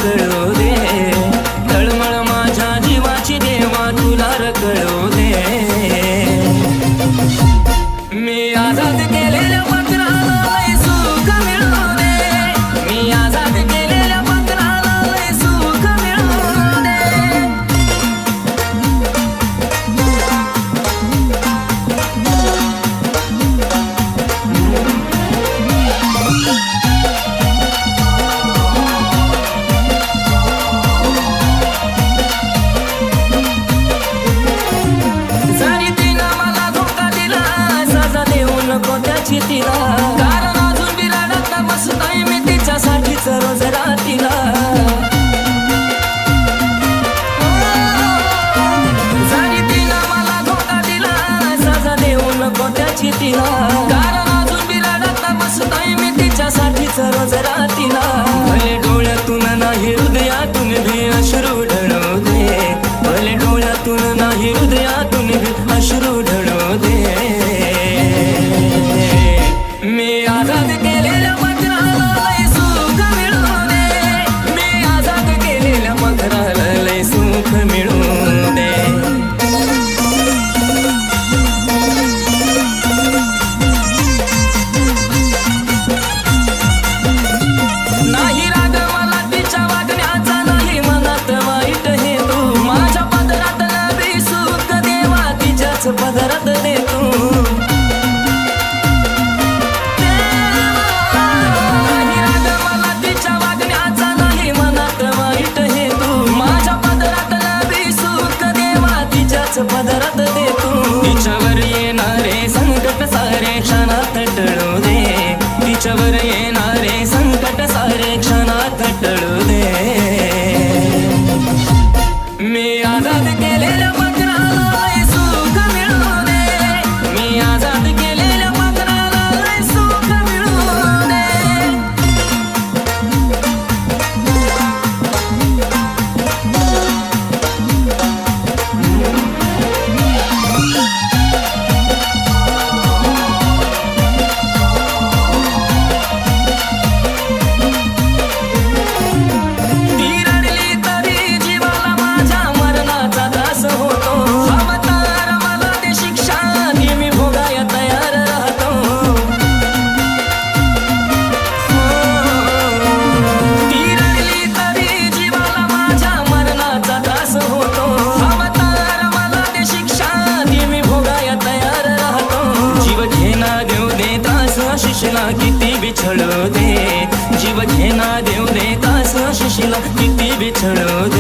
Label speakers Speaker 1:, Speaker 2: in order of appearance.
Speaker 1: कळू दे, तळमळ माझ्या जीवाची देवा तुला कळू दे। मी आजाद केलेल्या पत्राला लय सुख मिळू दे, मी आजाद केलेल्या पत्राला लय सुख मिळू दे। जरी तिनं मला धोका दिला, सजा देऊ नको त्याची तिला, कारण अजून बी रडत बसतोय मी तिच्यासाठीच रोज रातीला। जरी तिनं मला धोका दिला, सजा देऊ नको त्याची तिला, कारण अजून बी रडत बसतोय मी तिच्यासाठीच रोज रातीला। भले डोळ्यातून नाही हृदयातून भी अश्रू ढळू दे, भले डोळ्यातून नाही हृदयातून भी अश्रू ढळू दे। मी आजाद केलेल्या पत्राला लय सुख मिळू दे, मी आजाद केलेल्या पत्राला लय सुख मिळू दे। नाही राग मला तिच्या वागण्याचा, नाही मनात वाईट हे तू, माझ्या पदरात नवी सुख देवा तिच्याच पदरात दे तू। नाही राग मला तिच्या वागण्याचा, नाही मनात वाईट हे तू, माझ्या पदरात नवी सुख देवा तिच्याच पदरात दे तू। तिच्यावर येणारे संकट सारे क्षणात टळू दे, तिच्यावर येणारे संकट सारे क्षणात टळू दे। मी आजाद केलेल्या पत्राला लय सुख मिळू दे, मी आजाद केलेल्या पत्राला लय सुख मिळू दे। ती रडली तरी जीवाला माझ्या मरणाचा त्रास होतो, अवतार मला ते शिक्षा ती मी भोगाया तयार राहतो। ती रडली तरी जीवाला माझ्या मरणाचा त्रास होतो, अवतार मला ते शिक्षा ती मी भोगाया तयार राहतो। जीव घेना देऊ दे तास शिशला किती बिछडू दे, जीव घेना देऊ दे तास शिशला किती बिछडू दे।